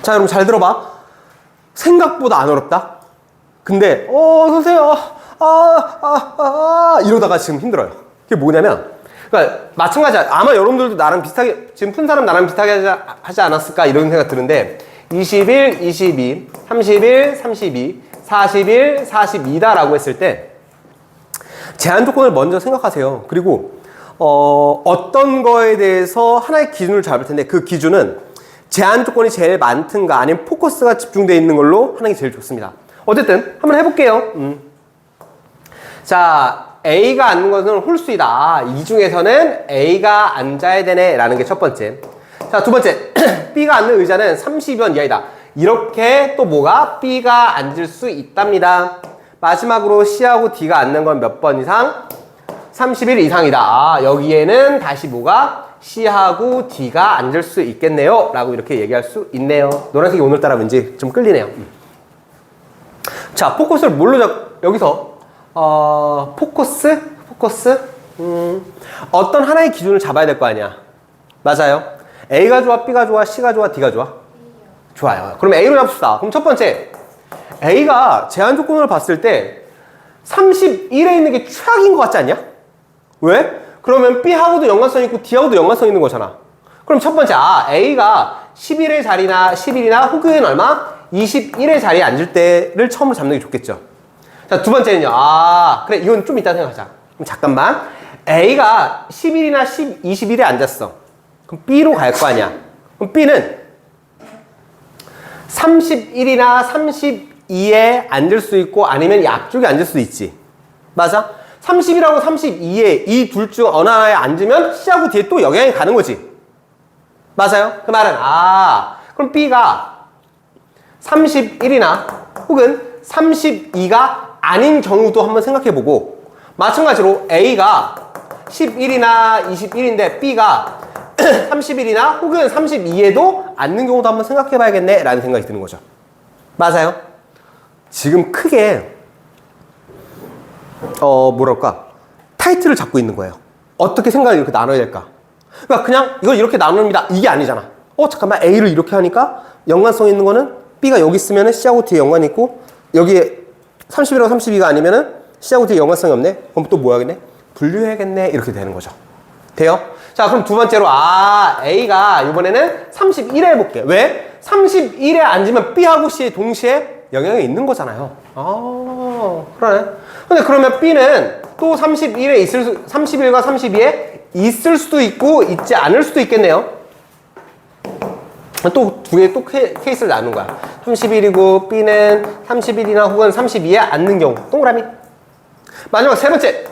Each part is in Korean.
자, 여러분 잘 들어봐. 생각보다 안 어렵다. 근데 선생님 이러다가 지금 힘들어요. 그게 뭐냐면, 그러니까 마찬가지야. 아마 여러분들도 나랑 비슷하게, 지금 푼 사람 나랑 비슷하게 하지 않았을까 이런 생각 드는데, 21, 22, 31, 32, 41, 42다라고 했을 때 제한 조건을 먼저 생각하세요. 그리고 어떤 거에 대해서 하나의 기준을 잡을 텐데, 그 기준은 제한 조건이 제일 많든가 아니면 포커스가 집중되어 있는 걸로 하는 게 제일 좋습니다. 어쨌든 한번 해볼게요. 자, A가 앉는 것은 홀수이다. 이 중에서는 A가 앉아야 되네 라는 게 첫 번째. 자, 두 번째, B가 앉는 의자는 30원 이하이다. 이렇게 또 뭐가? B가 앉을 수 있답니다. 마지막으로 C하고 D가 앉는 건 몇 번 이상? 31 이상이다. 여기에는 다시 뭐가? C하고 D가 앉을 수 있겠네요 라고 이렇게 얘기할 수 있네요. 노란색이 오늘따라 왠지 좀 끌리네요. 자, 포커스를 뭘로 여기서 포커스? 어떤 하나의 기준을 잡아야 될 거 아니야. 맞아요. A가 좋아, B가 좋아, C가 좋아, D가 좋아? 좋아요. 그럼 A로 잡읍시다. 그럼 첫 번째, A가 제한 조건을 봤을 때 31에 있는 게 최악인 것 같지 않냐? 왜? 그러면 B하고도 연관성 있고 D하고도 연관성 있는 거잖아. 그럼 첫 번째, A가 11의 자리나 11이나 혹은 얼마? 21의 자리에 앉을 때를 처음으로 잡는 게 좋겠죠. 자, 두 번째는요. 그래, 이건 좀 이따 생각하자. 그럼 잠깐만. A가 11이나 21에 앉았어. 그럼 B로 갈 거 아니야. 그럼 B는 31이나 32에 앉을 수 있고 아니면 이 앞쪽에 앉을 수 있지. 맞아? 30이라고 32에 이 둘 중 어느 하나에 앉으면 C하고 D에 또 영향이 가는 거지. 맞아요? 그 말은 그럼 B가 31이나 혹은 32가 아닌 경우도 한번 생각해보고, 마찬가지로 A가 11이나 21인데 B가 31이나 혹은 32에도 앉는 경우도 한번 생각해봐야겠네 라는 생각이 드는 거죠. 맞아요? 지금 크게 뭐랄까, 타이틀을 잡고 있는 거예요. 어떻게 생각을 이렇게 나눠야 될까? 그러니까 그냥 이걸 이렇게 나눕니다 이게 아니잖아. 잠깐만, A를 이렇게 하니까 연관성 있는 거는 B가 여기 있으면 C하고 D에 연관이 있고, 여기에 31하고 32가 아니면은 C하고 D에 연관성이 없네? 그럼 또 뭐 하겠네? 분류해야겠네? 이렇게 되는 거죠. 돼요? 자, 그럼 두 번째로 A가 이번에는 31에 해볼게. 왜? 31에 앉으면 B하고 C에 동시에 영향이 있는 거잖아요. 그러네. 근데 그러면 B는 또 31과 32에 있을 수도 있고 있지 않을 수도 있겠네요. 또 두 개 또 케이스를 나눈 거야. 31이고 B는 31이나 혹은 32에 앉는 경우. 동그라미. 마지막 세 번째,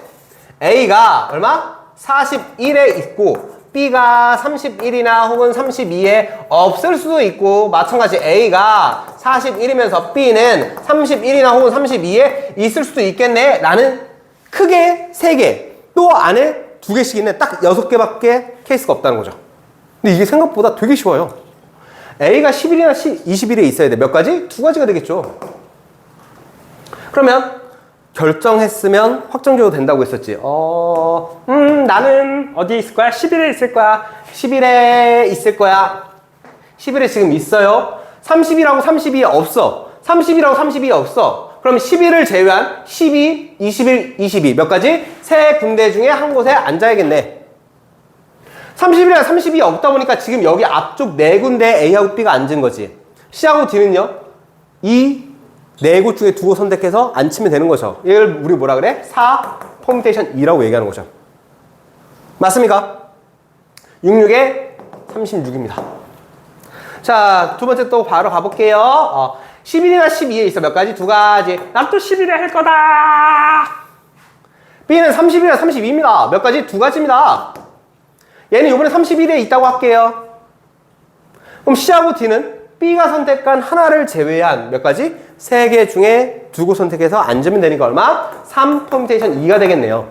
A가 얼마? 41에 있고 B가 31이나 혹은 32에 없을 수도 있고, 마찬가지 A가 41이면서 B는 31이나 혹은 32에 있을 수도 있겠네 라는 크게 3개, 또 안에 2개씩 있네. 딱 6개밖에 케이스가 없다는 거죠. 근데 이게 생각보다 되게 쉬워요. A가 11이나 21에 있어야 돼. 몇 가지? 2가지가 되겠죠. 그러면 결정했으면 확정적으로 된다고 했었지. 나는 어디에 있을 거야? 11에 있을 거야. 11에 있을 거야. 11에 지금 있어요. 30이라고 32에 없어. 30이라고 32에 없어. 그럼 11을 제외한 12, 21, 22 몇 가지? 3군데 중에 한 곳에 앉아야겠네. 30이랑 32이 없다 보니까 지금 여기 앞쪽 4군데 A하고 B가 앉은 거지. C하고 D는요? 이 4곳 중에 2곳 선택해서 앉히면 되는 거죠. 이걸 우리 뭐라 그래? 4 퍼뮤테이션 2라고 얘기하는 거죠. 맞습니까? 66에 36입니다. 자, 두 번째 또 바로 가볼게요. 11이나 12에 있어. 몇 가지? 2가지. 난 또 11에 할 거다. B는 30이나 32입니다. 몇 가지? 2가지입니다. 얘는 이번에 31에 있다고 할게요. 그럼 C하고 D는 B가 선택한 하나를 제외한 몇 가지? 3개 중에 2곳 선택해서 앉으면 되니까 얼마? 3 퍼뮤테이션 2가 되겠네요.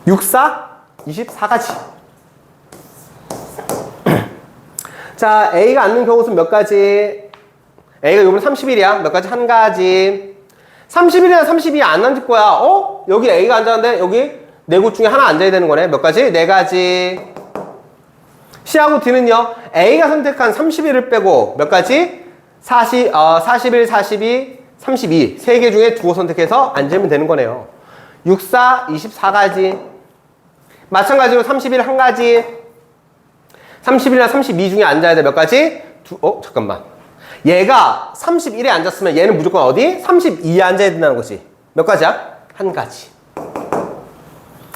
6, 4, 24가지. 자, A가 앉는 경우는 몇 가지? A가 이번에 31이야. 몇 가지? 한 가지. 31이나 32이 안 앉을 거야. 여기 A가 앉았는데 여기 4곳 중에 하나 앉아야 되는 거네. 몇 가지? 4가지. C하고 D는요, A가 선택한 31을 빼고 몇 가지? 41, 42, 32. 세 개 중에 두 개 선택해서 앉으면 되는 거네요. 6, 4, 24가지. 마찬가지로 31 한 가지. 31이나 32 중에 앉아야 돼. 몇 가지? 잠깐만. 얘가 31에 앉았으면 얘는 무조건 어디? 32에 앉아야 된다는 거지. 몇 가지야? 한 가지.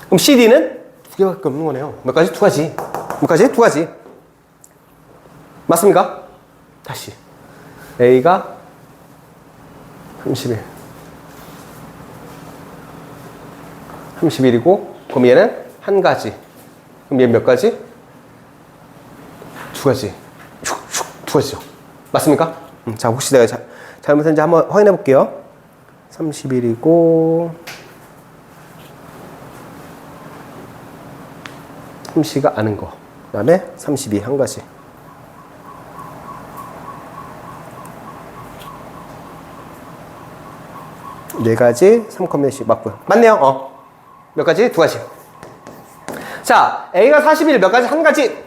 그럼 CD는 두 개밖에 없는 거네요. 몇 가지? 두 가지. 몇 가지? 두 가지. 맞습니까? 다시. A가 31. 31이고, 그럼 얘는 한 가지. 그럼 얘 몇 가지? 두 가지. 두 가지죠. 맞습니까? 자, 혹시 내가 잘못했는지 한번 확인해 볼게요. 31이고, 30가 아는 거. 그 다음에 32 한 가지. 네 가지, 3,10 맞고요. 맞네요. 몇 가지? 두 가지. 자, A가 41 몇 가지? 한 가지.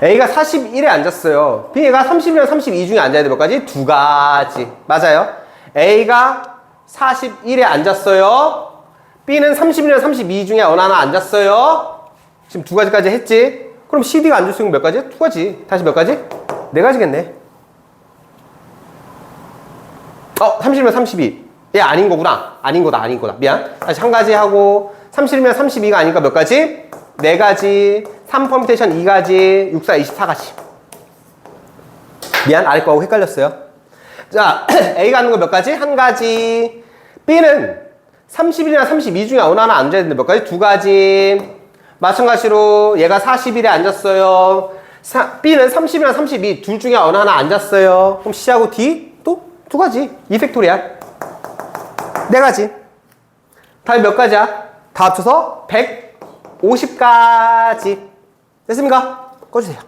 A가 41에 앉았어요. B가 31이랑 32 중에 앉아야 돼. 몇 가지? 두 가지. 맞아요. A가 41에 앉았어요. B는 31이랑 32 중에 어느 하나 앉았어요. 지금 두 가지까지 했지. 그럼 CD가 앉을 수 있는 몇 가지? 두 가지. 다시 몇 가지? 네 가지겠네. 30이면 32. 얘 아닌 거구나. 아닌 거다. 미안. 다시 한 가지 하고 30이면 32가 아니니까 몇 가지? 네 가지. 3 퍼뮤테이션 2가지. 6, 4, 24가지. 미안. 아래 거하고 헷갈렸어요. 자, A가 하는 거 몇 가지? 한 가지. B는 31이나 32 중에 어느 하나 앉아야 되는데 몇 가지? 두 가지. 마찬가지로 얘가 41에 앉았어요. B는 30이나 32 둘 중에 어느 하나 앉았어요. 그럼 C하고 D 또 두 가지. 2팩토리얼. 네 가지. 답이 몇 가지야? 다 합쳐서 150가지. 됐습니까? 꺼주세요.